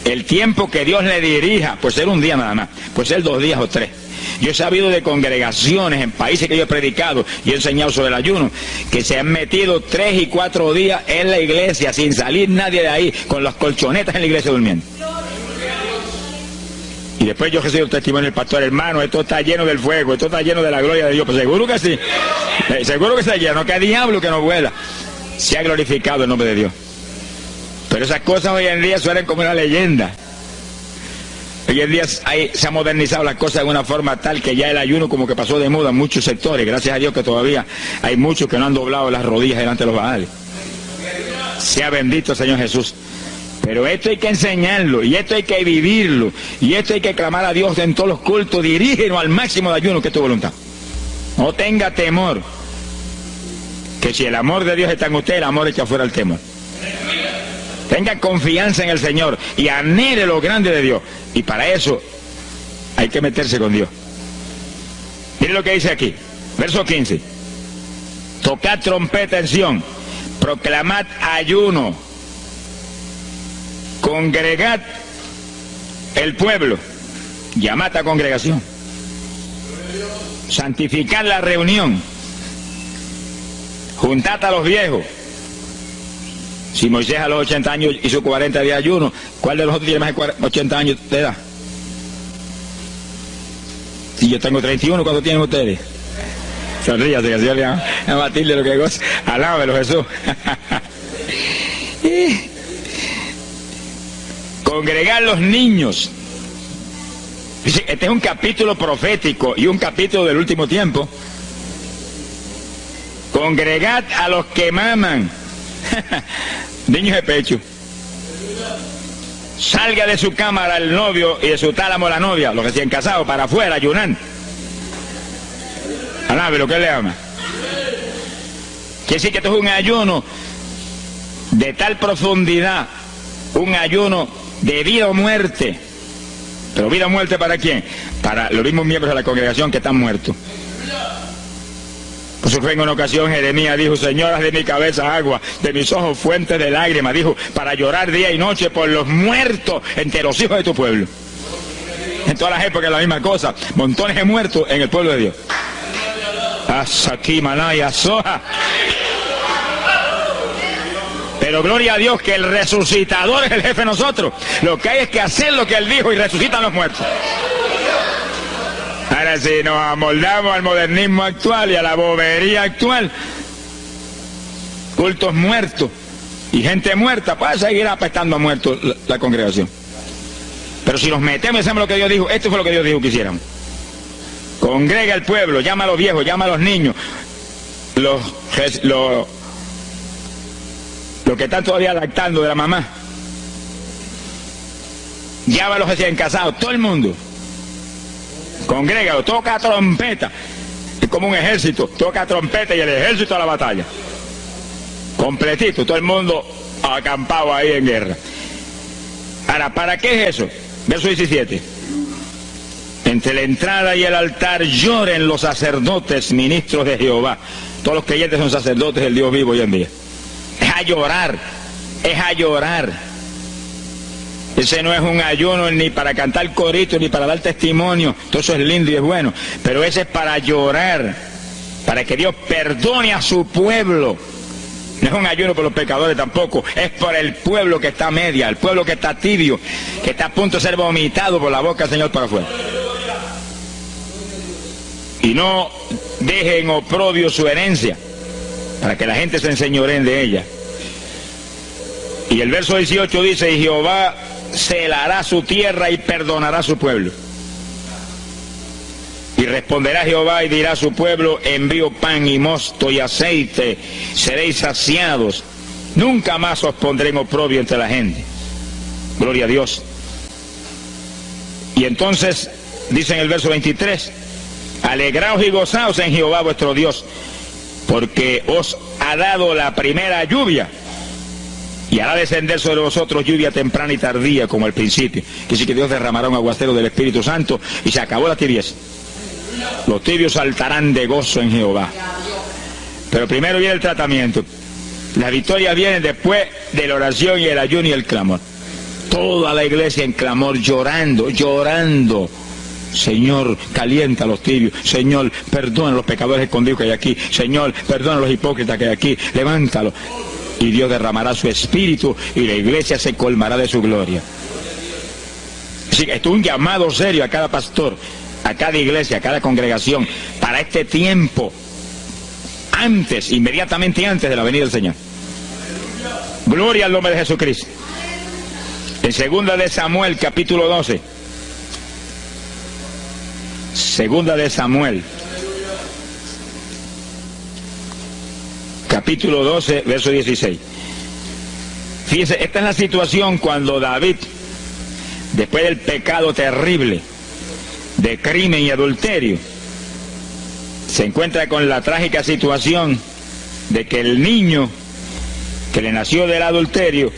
A: el tiempo que Dios le dirija, puede ser un día nada más, puede ser 2 días o 3. Yo he sabido de congregaciones en países que yo he predicado y he enseñado sobre el ayuno, que se han metido 3 y 4 días en la iglesia sin salir nadie de ahí, con las colchonetas en la iglesia durmiendo. Y después yo recibo el testimonio del pastor: hermano, esto está lleno del fuego, esto está lleno de la gloria de Dios. Pues seguro que sí, seguro que está lleno, que hay diablo que no vuela. Se ha glorificado el nombre de Dios. Pero esas cosas hoy en día suenan como una leyenda. Hoy en día se han modernizado las cosas de una forma tal que ya el ayuno como que pasó de moda en muchos sectores. Gracias a Dios que todavía hay muchos que no han doblado las rodillas delante de los baales. Sea bendito el Señor Jesús. Pero esto hay que enseñarlo, y esto hay que vivirlo, y esto hay que clamar a Dios en todos los cultos: dirígenos al máximo de ayuno que es tu voluntad. No tenga temor, que si el amor de Dios está en usted, el amor echa fuera el temor. Tenga confianza en el Señor y anhele lo grande de Dios. Y para eso hay que meterse con Dios. Mire lo que dice aquí, verso 15. Tocad trompeta en Sión, proclamad ayuno, congregad el pueblo, llamad a congregación, santificad la reunión, juntad a los viejos. Si Moisés a los 80 años hizo 40 días de ayuno, ¿cuál de los otros tiene más de 80 años de edad? Si yo tengo 31, ¿cuánto tienen ustedes? Sonríase, que el Señor le va a batirle lo que goza. Alábelo, Jesús. Congregar los niños. Este es un capítulo profético y un capítulo del último tiempo. Congregad a los que maman. Niños de pecho. Salga de su cámara el novio y de su tálamo la novia, los recién casados, para afuera, ayunan. Alabe lo que él le ama. Quiere decir que esto es un ayuno de tal profundidad, un ayuno de vida o muerte. Pero vida o muerte, ¿para quién? Para los mismos miembros de la congregación que están muertos. Por eso fue en una ocasión Jeremías dijo: Señor, haz de mi cabeza agua, de mis ojos fuentes de lágrimas, dijo, para llorar día y noche por los muertos entre los hijos de tu pueblo. En todas las épocas la misma cosa, montones de muertos en el pueblo de Dios. Asaki manaya soja. Pero gloria a Dios que el resucitador es el jefe de nosotros. Lo que hay es que hacer lo que él dijo y resucitan los muertos. Ahora si nos amoldamos al modernismo actual y a la bobería actual, cultos muertos y gente muerta, pues seguir apestando a muertos la congregación. Pero si nos metemos y hacemos lo que Dios dijo, esto fue lo que Dios dijo que hiciéramos. Congrega el pueblo, llama a los viejos, llama a los niños, los los que están todavía lactando de la mamá, llama a los recién casados, todo el mundo, congrégalo, toca trompeta, es como un ejército, toca trompeta y el ejército a la batalla, completito, todo el mundo acampado ahí en guerra. Ahora, ¿para qué es eso? Verso 17. Entre la entrada y el altar lloren los sacerdotes, ministros de Jehová. Todos los creyentes son sacerdotes del Dios vivo hoy en día. Es a llorar, es a llorar. Ese no es un ayuno ni para cantar corito, ni para dar testimonio. Todo eso es lindo y es bueno. Pero ese es para llorar, para que Dios perdone a su pueblo. No es un ayuno por los pecadores tampoco, es por el pueblo que está a media, el pueblo que está tibio, que está a punto de ser vomitado por la boca del Señor para afuera. Y no dejen oprobio su herencia, para que la gente se enseñoreen de ella. Y el verso 18 dice, y Jehová celará su tierra y perdonará a su pueblo. Y responderá Jehová y dirá a su pueblo, envío pan y mosto y aceite, seréis saciados, nunca más os pondré en oprobio entre la gente. Gloria a Dios. Y entonces, dice en el verso 23, alegraos y gozaos en Jehová vuestro Dios, porque os ha dado la primera lluvia, y hará descender sobre vosotros lluvia temprana y tardía como al principio. Que sí que Dios derramará un aguacero del Espíritu Santo y se acabó la tibieza. Los tibios saltarán de gozo en Jehová. Pero primero viene el tratamiento. La victoria viene después de la oración y el ayuno y el clamor. Toda la iglesia en clamor, llorando, llorando. Señor, calienta a los tibios. Señor, perdona a los pecadores escondidos que hay aquí. Señor, perdona a los hipócritas que hay aquí. Levántalos. Y Dios derramará su espíritu y la iglesia se colmará de su gloria. Así que esto es un llamado serio a cada pastor, a cada iglesia, a cada congregación, para este tiempo, antes, inmediatamente antes de la venida del Señor. Gloria al nombre de Jesucristo. En 2 de Samuel, capítulo 12. 2 de Samuel, capítulo 12, verso 16. Fíjense, esta es la situación cuando David, después del pecado terrible de crimen y adulterio, se encuentra con la trágica situación de que el niño que le nació del adulterio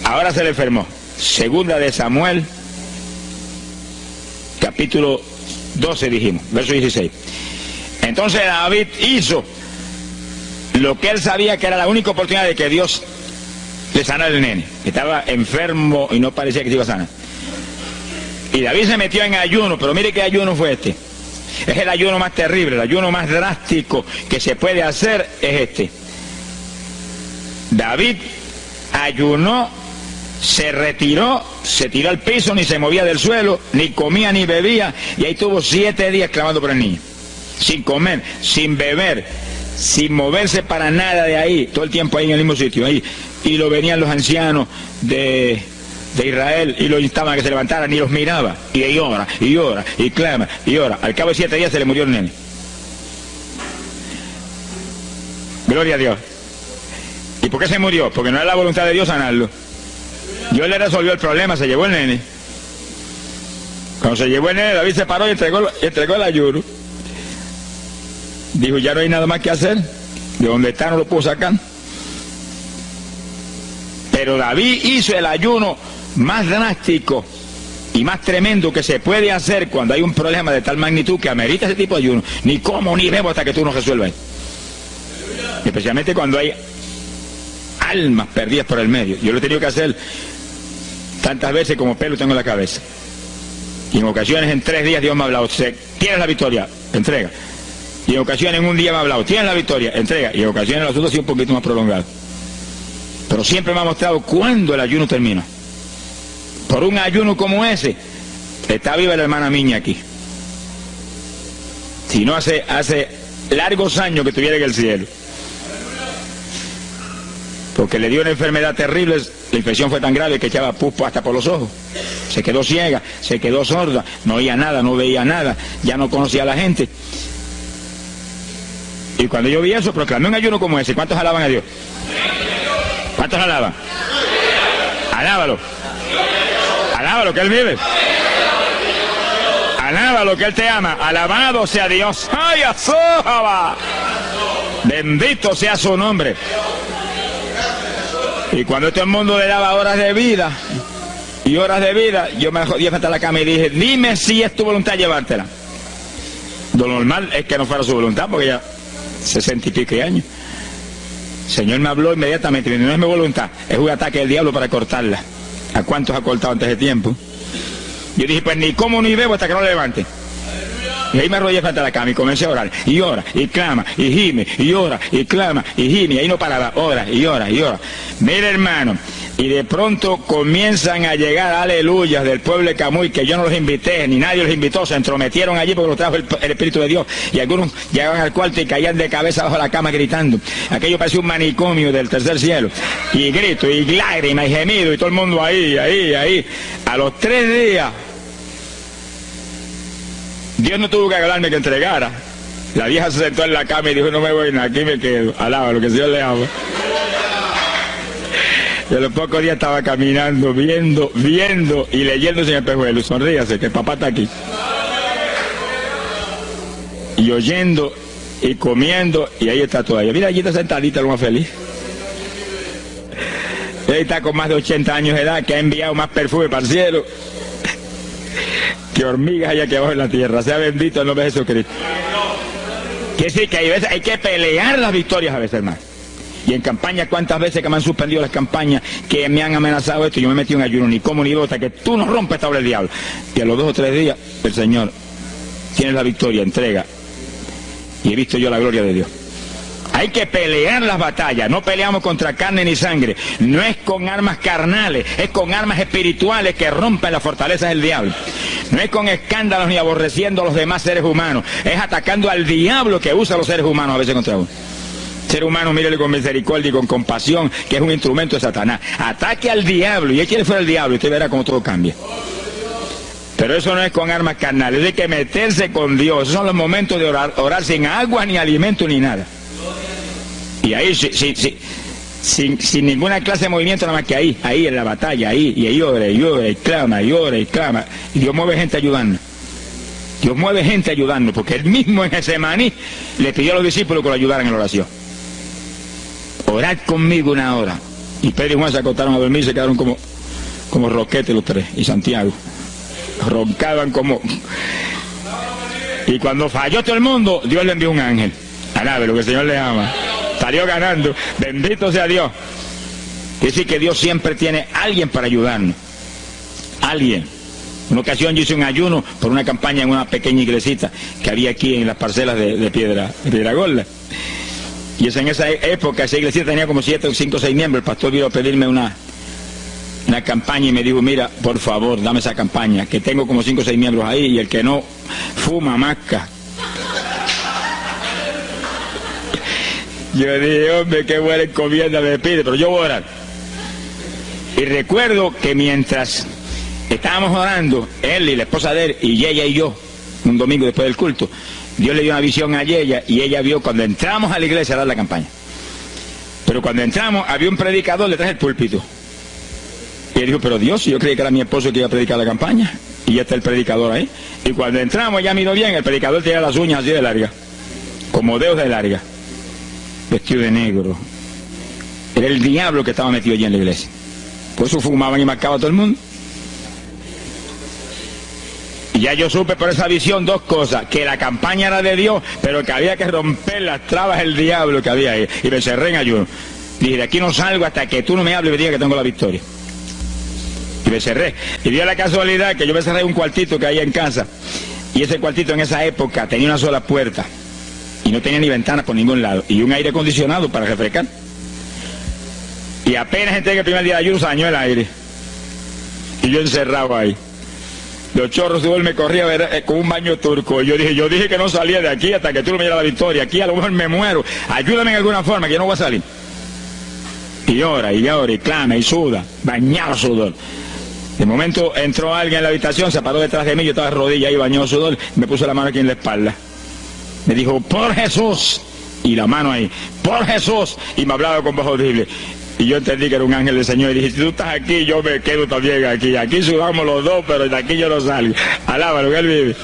A: ahora se le enfermó. 2 de Samuel, capítulo 12 dijimos, verso 16. Entonces David hizo lo que él sabía que era la única oportunidad de que Dios le sanara al nene. Estaba enfermo y no parecía que se iba a sanar. Y David se metió en ayuno, pero mire qué ayuno fue este. Es el ayuno más terrible, el ayuno más drástico que se puede hacer es este. David ayunó, se retiró, se tiró al piso, ni se movía del suelo, ni comía ni bebía, y ahí tuvo 7 días clamando por el niño. Sin comer, sin beber, sin moverse para nada de ahí, todo el tiempo ahí en el mismo sitio, ahí. Y lo venían los ancianos de Israel y lo instaban a que se levantaran y los miraba. Y ora, y ora, y clama, y ora. Al cabo de 7 días se le murió el nene. Gloria a Dios. ¿Y por qué se murió? Porque no era la voluntad de Dios sanarlo. Dios le resolvió el problema, se llevó el nene. Cuando se llevó el nene, David se paró y entregó el ayuno. Dijo, ya no hay nada más que hacer. De donde está no lo puedo sacar. Pero David hizo el ayuno más drástico y más tremendo que se puede hacer cuando hay un problema de tal magnitud que amerita ese tipo de ayuno. Ni como ni bebo hasta que tú no resuelvas. Especialmente cuando hay almas perdidas por el medio. Yo lo he tenido que hacer tantas veces como pelo tengo en la cabeza. Y en ocasiones en 3 días Dios me ha hablado, tienes la victoria, entrega. Y en ocasiones en un día me ha hablado, tienes la victoria, entrega. Y en ocasiones el asunto ha sido un poquito más prolongado. Pero siempre me ha mostrado cuándo el ayuno termina. Por un ayuno como ese, está viva la hermana Miña aquí. Si no hace largos años que estuviera en el cielo. Porque le dio una enfermedad terrible, la infección fue tan grave que echaba pus hasta por los ojos. Se quedó ciega, se quedó sorda, no oía nada, no veía nada, ya no conocía a la gente. Y cuando yo vi eso, proclamé un ayuno como ese. ¿Cuántos alaban a Dios? ¿Cuántos alaban? Alábalo. Alábalo, que Él vive. Alábalo, que Él te ama. Alabado sea Dios. ¡Ay, azójaba! Bendito sea su nombre. Y cuando todo el mundo le daba horas de vida y horas de vida, yo me jodí frente a la cama y dije, dime si es tu voluntad llevártela. Lo normal es que no fuera su voluntad, porque ya 60 y pico años. El Señor me habló inmediatamente, me dijo, no es mi voluntad, es un ataque del diablo para cortarla. ¿A cuántos ha cortado antes de tiempo? Yo dije, pues ni como ni bebo hasta que no la levante. Y ahí me arrodillé frente a la cama y comencé a orar. Y ora, y clama, y gime, y ora, y clama, y gime. Y ahí no paraba, ora, y ora, y ora. Mira, hermano, y de pronto comienzan a llegar aleluyas del pueblo de Camuy, que yo no los invité, ni nadie los invitó, se entrometieron allí porque los trajo el Espíritu de Dios. Y algunos llegaban al cuarto y caían de cabeza bajo la cama gritando. Aquello parecía un manicomio del tercer cielo. Y grito, y lágrimas, y gemido, y todo el mundo ahí. A los 3 días... Dios no tuvo que hablarme que entregara. La vieja se sentó en la cama y dijo, no me voy, aquí me quedo. Alaba lo que el Señor le ama. Y a los pocos días estaba caminando, viendo y leyéndose en el espejuelo. Sonríase, que papá está aquí. Y oyendo y comiendo, y ahí está todavía. Mira, allí está sentadita, lo más feliz. Ella está con más de 80 años de edad, que ha enviado más perfume para el cielo que hormigas hay aquí abajo en la tierra. Sea bendito el nombre de Jesucristo. Quiere decir que hay que pelear las victorias a veces, hermano. Y en campaña, cuántas veces que me han suspendido las campañas, que me han amenazado esto, y yo me he metido en ayuno, ni como ni bebo, hasta que tú no rompes esta obra del diablo. Y a los 2 o 3 días, el Señor tiene la victoria, entrega. Y he visto yo la gloria de Dios. Hay que pelear las batallas, no peleamos contra carne ni sangre, no es con armas carnales, es con armas espirituales que rompen las fortalezas del diablo. No es con escándalos ni aborreciendo a los demás seres humanos, es atacando al diablo que usa a los seres humanos a veces contra uno. Ser humano, mírele con misericordia y con compasión, que es un instrumento de Satanás. Ataque al diablo y échele fuera el diablo y usted verá cómo todo cambia. Pero eso no es con armas carnales, hay que meterse con Dios. Esos son los momentos de orar sin agua, ni alimento, ni nada. Y ahí, sin ninguna clase de movimiento, nada más que ahí en la batalla, y ahí ora, y clama, y clama. Y Dios mueve gente ayudando. Dios mueve gente ayudando, porque Él mismo en Getsemaní le pidió a los discípulos que lo ayudaran en la oración. Orad conmigo 1 hora. Y Pedro y Juan se acostaron a dormir y se quedaron como roquetes los 3, y Santiago. Roncaban como... Y cuando falló todo el mundo, Dios le envió un ángel. Alabe lo que el Señor le ama. Salió ganando, bendito sea Dios. Es decir, que Dios siempre tiene alguien para ayudarnos. Alguien. Una ocasión yo hice un ayuno por una campaña en una pequeña iglesita que había aquí en las parcelas de Piedra Gorda. Y en esa época esa iglesia tenía como 7, 5, 6 miembros. El pastor vino a pedirme una campaña y me dijo, mira, por favor, dame esa campaña, que tengo como 5 o 6 miembros ahí y el que no fuma, masca. Yo dije, hombre, qué buena encomienda me pide, pero yo voy a orar. Y recuerdo que mientras estábamos orando, él y la esposa de él, y ella y yo, un domingo después del culto, Dios le dio una visión a ella, y ella vio cuando entramos a la iglesia a dar la campaña. Pero cuando entramos, había un predicador detrás del púlpito. Y él dijo, pero Dios, yo creí que era mi esposo que iba a predicar la campaña, y ya está el predicador ahí. Y cuando entramos, ya miró bien, el predicador tenía las uñas así de largas, como dedos de larga, vestido de negro. Era el diablo que estaba metido allí en la iglesia. Por eso fumaban y marcaban a todo el mundo. Y ya yo supe por esa visión 2 cosas: que la campaña era de Dios, pero que había que romper las trabas del diablo que había ahí. Y me cerré en ayuno. Dije, de aquí no salgo hasta que tú no me hables y me digas que tengo la victoria. Y me cerré. Y dio la casualidad que yo me cerré en un cuartito que había en casa. Y ese cuartito en esa época tenía una sola puerta. Y no tenía ni ventanas por ningún lado. Y un aire acondicionado para refrescar. Y apenas entré el primer día de ayuno, se dañó el aire. Y yo encerrado ahí. Los chorros de gol me corría con un baño turco. Y yo dije que no salía de aquí hasta que tú no me dieras la victoria. Aquí a lo mejor me muero. Ayúdame en alguna forma, que yo no voy a salir. Y llora, y clama, y suda. Bañado sudor. De momento entró alguien en la habitación, se paró detrás de mí, yo estaba de rodillas ahí, bañado sudor. Me puso la mano aquí en la espalda. Me dijo, por Jesús. Y la mano ahí, por Jesús. Y me hablaba con voz audible. Y yo entendí que era un ángel del Señor y dije, si tú estás aquí, yo me quedo también aquí. Aquí sudamos los dos, pero de aquí yo no salgo. Alábalo, que Él vive.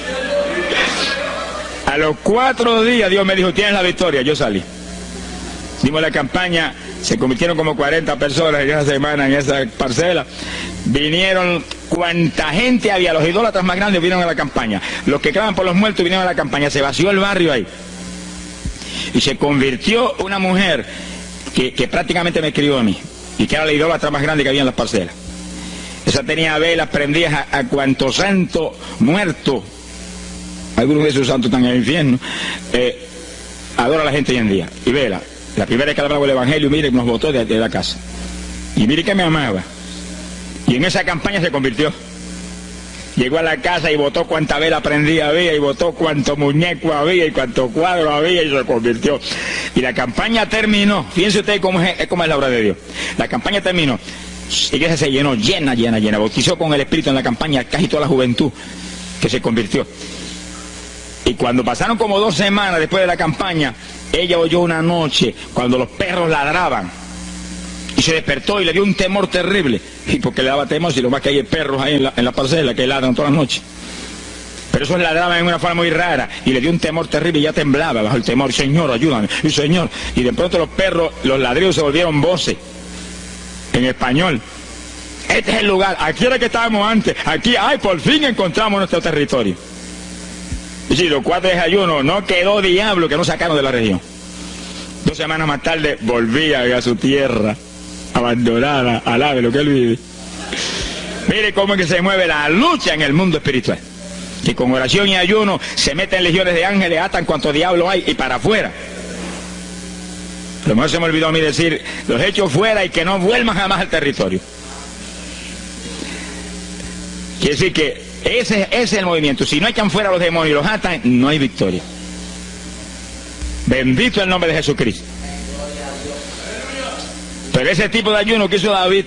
A: A los 4 días Dios me dijo, tienes la victoria. Yo salí. Dimos la campaña, se convirtieron como 40 personas en esa semana en esa parcela. Vinieron cuanta gente había, los idólatras más grandes vinieron a la campaña. Los que claman por los muertos vinieron a la campaña. Se vació el barrio ahí. Y se convirtió una mujer que prácticamente me escribió a mí, y que era la idólatra más grande que había en las parcelas. Esa tenía velas prendidas a cuantos santos muertos, algunos de esos santos están en el infierno, adora a la gente hoy en día. Y vela, la primera vez que hablaba el evangelio, mire, nos botó de la casa. Y mire que me amaba. Y en esa campaña se convirtió. Llegó a la casa y botó cuanta vela prendida había, y botó cuánto muñeco había, y cuánto cuadro había, y se convirtió. Y la campaña terminó. Fíjense ustedes cómo es la obra de Dios. La campaña terminó. La iglesia se llenó, llena. Bautizó con el Espíritu en la campaña casi toda la juventud que se convirtió. Y cuando pasaron como 2 semanas después de la campaña, ella oyó una noche cuando los perros ladraban. Y se despertó y le dio un temor terrible. Y porque le daba temor, si lo más que hay perros ahí en la parcela que ladran todas las noches. Pero esos ladraban en una forma muy rara. Y le dio un temor terrible y ya temblaba bajo el temor. Señor, ayúdame. Y Señor. Y de pronto los perros, los ladridos se volvieron voces. En español. Este es el lugar. Aquí era que estábamos antes. Aquí, ay, por fin encontramos nuestro territorio. Y si los 4 de ayuno, no quedó diablo que no sacaron de la región. 2 semanas más tarde volvían a su tierra. Abandonada, alabe lo que Él vive. Mire cómo es que se mueve la lucha en el mundo espiritual. Que con oración y ayuno se meten legiones de ángeles, atan cuanto diablo hay y para afuera. A lo mejor se me olvidó a mí decir, los echo fuera y que no vuelvan jamás al territorio. Quiere decir que ese es el movimiento. Si no echan fuera a los demonios y los atan, no hay victoria. Bendito el nombre de Jesucristo. Pero ese tipo de ayuno que hizo David